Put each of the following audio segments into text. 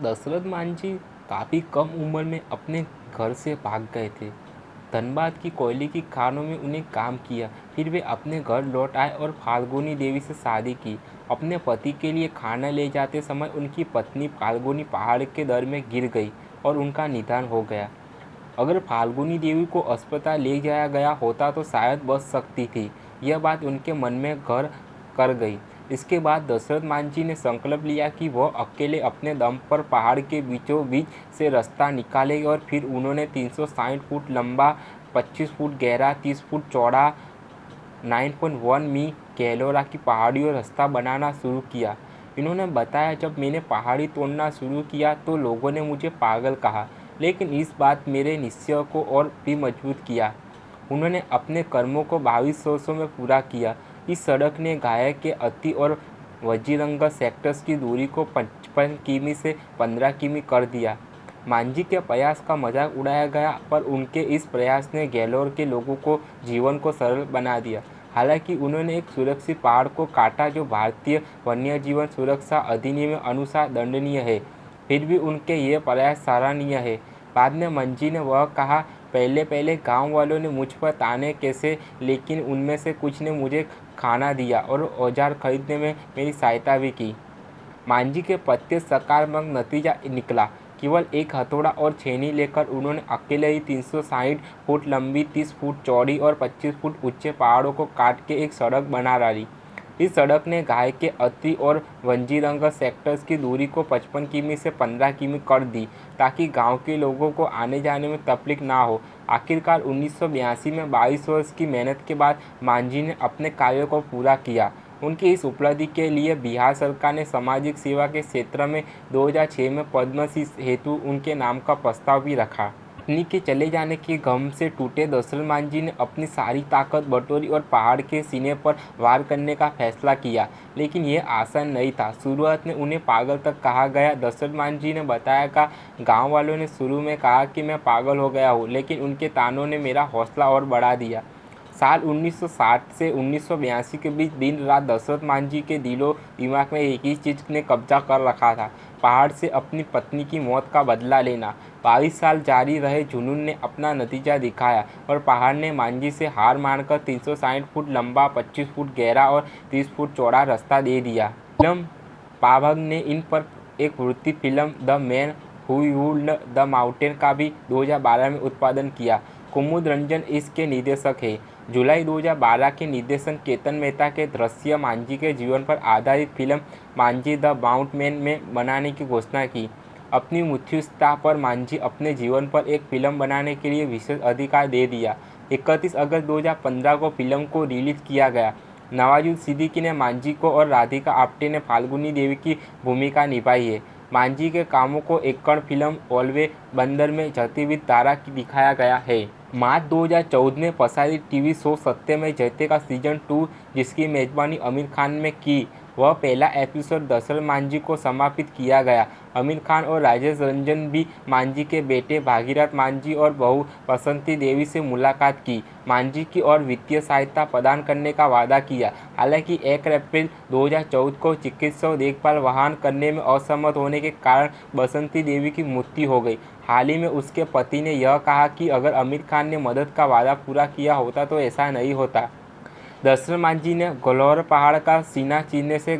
दशरथ मांझी काफ़ी कम उम्र में अपने घर से भाग गए थे। धनबाद की कोयले की खानों में उन्हें काम किया। फिर वे अपने घर लौट आए और फाल्गुनी देवी से शादी की। अपने पति के लिए खाना ले जाते समय उनकी पत्नी फाल्गुनी पहाड़ के दर में गिर गई और उनका निधन हो गया। अगर फाल्गुनी देवी को अस्पताल ले जाया गया होता तो शायद बच सकती थी। यह बात उनके मन में घर कर गई। इसके बाद दशरथ मांझी ने संकल्प लिया कि वह अकेले अपने दम पर पहाड़ के बीचों बीच से रास्ता निकालेंगे और फिर उन्होंने 360 फुट लंबा, 25 फुट गहरा, 30 फुट चौड़ा 9.1 मी गहलोरा की पहाड़ी और रास्ता बनाना शुरू किया। इन्होंने बताया, जब मैंने पहाड़ी तोड़ना शुरू किया तो लोगों ने मुझे पागल कहा, लेकिन इस बात मेरे निश्चय को और भी मजबूत किया। उन्होंने अपने कर्मों को 22 वर्षों में पूरा किया। इस सड़क ने गाया के अति और वजीरंगा सेक्टर्स की दूरी को 55 किमी से 15 किमी कर दिया। मांझी के प्रयास का मजाक उड़ाया गया, पर उनके इस प्रयास ने गैलोर के लोगों को जीवन को सरल बना दिया। हालांकि उन्होंने एक सुरक्षित पहाड़ को काटा जो भारतीय वन्यजीवन सुरक्षा अधिनियम अनुसार दंडनीय है, फिर भी उनके ये प्रयास सराहनीय है। बाद में मंजी ने वह कहा, पहले पहले गांव वालों ने मुझ पर ताने कैसे, लेकिन उनमें से कुछ ने मुझे खाना दिया और औजार खरीदने में मेरी सहायता भी की। मांझी के प्रत्येक सकारात्मक नतीजा निकला। केवल एक हथौड़ा और छेनी लेकर उन्होंने अकेले ही 360 फुट लंबी, 30 फुट चौड़ी और 25 फुट ऊंचे पहाड़ों को काट के एक सड़क बना डाली। इस सड़क ने घाय के अति और वंजीरंगा सेक्टर्स की दूरी को 55 किमी से 15 किमी कर दी, ताकि गांव के लोगों को आने जाने में तकलीफ ना हो। आखिरकार 1982 में 22 वर्ष की मेहनत के बाद मांझी ने अपने कार्य को पूरा किया। उनकी इस उपलब्धि के लिए बिहार सरकार ने सामाजिक सेवा के क्षेत्र में 2006 में पद्मश्री हेतु उनके नाम का प्रस्ताव भी रखा। पत्नी के चले जाने के गम से टूटे दशरथ मांझी ने अपनी सारी ताकत बटोरी और पहाड़ के सीने पर वार करने का फैसला किया, लेकिन यह आसान नहीं था। शुरुआत में उन्हें पागल तक कहा गया। दशरथ मांझी ने बताया कि गांव वालों ने शुरू में कहा कि मैं पागल हो गया हूँ, लेकिन उनके तानों ने मेरा हौसला और बढ़ा दिया। साल 1960 से 1982 के बीच दिन रात दशरथ मांझी के दिलो दिमाग में एक ही चीज़ ने कब्जा कर रखा था, पहाड़ से अपनी पत्नी की मौत का बदला लेना। 22 साल जारी रहे जुनून ने अपना नतीजा दिखाया और पहाड़ ने मांझी से हार मानकर 360 फुट लंबा, 25 फुट गहरा और 30 फुट चौड़ा रास्ता दे दिया। फिल्म पाभग ने इन पर एक वृत्ति film the man who moved the mountain का भी 2012 में उत्पादन किया। कुमुद रंजन इसके निर्देशक हैं। जुलाई 2012 के निर्देशन केतन मेहता के दृश्य मांझी के जीवन पर आधारित फिल्म मांझी द माउंटेन में बनाने की घोषणा की। अपनी मृत्युशैया पर मांझी अपने जीवन पर एक फिल्म बनाने के लिए विशेष अधिकार दे दिया। 31 अगस्त 2015 को फिल्म को रिलीज किया गया। नवाजुद्दीन सिद्दीकी ने मांझी को और राधिका आप्टे ने फाल्गुनी देवी की भूमिका निभाई है। मांझी के कामों को एकड़ फिल्म ओल्वे बंदर में जती हुई धारा दिखाया गया है। मार्च 2014 में प्रसारित टीवी शो सत्य में जयते का सीजन 2, जिसकी मेजबानी आमिर खान ने की, वह पहला एपिसोड दशरथ मांझी को समर्पित किया गया। आमिर खान और राजेश रंजन भी मांझी के बेटे भागीरथ मांझी और बहू बसंती देवी से मुलाकात की, मांझी की और वित्तीय सहायता प्रदान करने का वादा किया। हालांकि 1 अप्रैल 2014 को चिकित्सक देखभाल वहन करने में असमर्थ होने के कारण बसंती देवी की मृत्यु हो गई। हाल ही में उसके पति ने यह कहा कि अगर आमिर खान ने मदद का वादा पूरा किया होता तो ऐसा नहीं होता। दशरथ मांझी ने गलौर पहाड़ का सीना चीरने से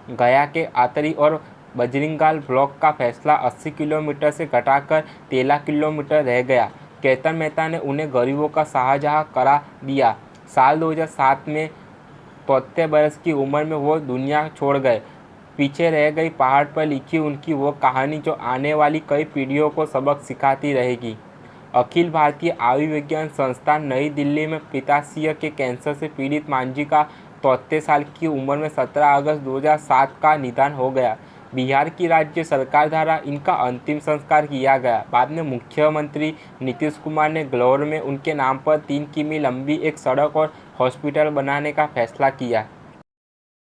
गया के आतरी और बजरिंगाल ब्लॉक का फैसला 80 किलोमीटर से घटाकर 13 किलोमीटर रह गया। केतन मेहता ने उन्हें गरीबों का शाहजहां करा दिया। साल 2007 में 73 बरस की उम्र में वो दुनिया छोड़ गए। पीछे रह गई पहाड़ पर लिखी उनकी वो कहानी जो आने वाली कई पीढ़ियों को सबक सिखाती रहेगी। अखिल भारतीय आयुर्विज्ञान संस्थान नई दिल्ली में पित्ताशय के कैंसर से पीड़ित मांझी का 73 साल की उम्र में 17 अगस्त 2007 का निधन हो गया। बिहार की राज्य सरकार द्वारा इनका अंतिम संस्कार किया गया। बाद में मुख्यमंत्री नीतीश कुमार ने गलौर में उनके नाम पर 3 किमी लंबी एक सड़क और हॉस्पिटल बनाने का फैसला किया।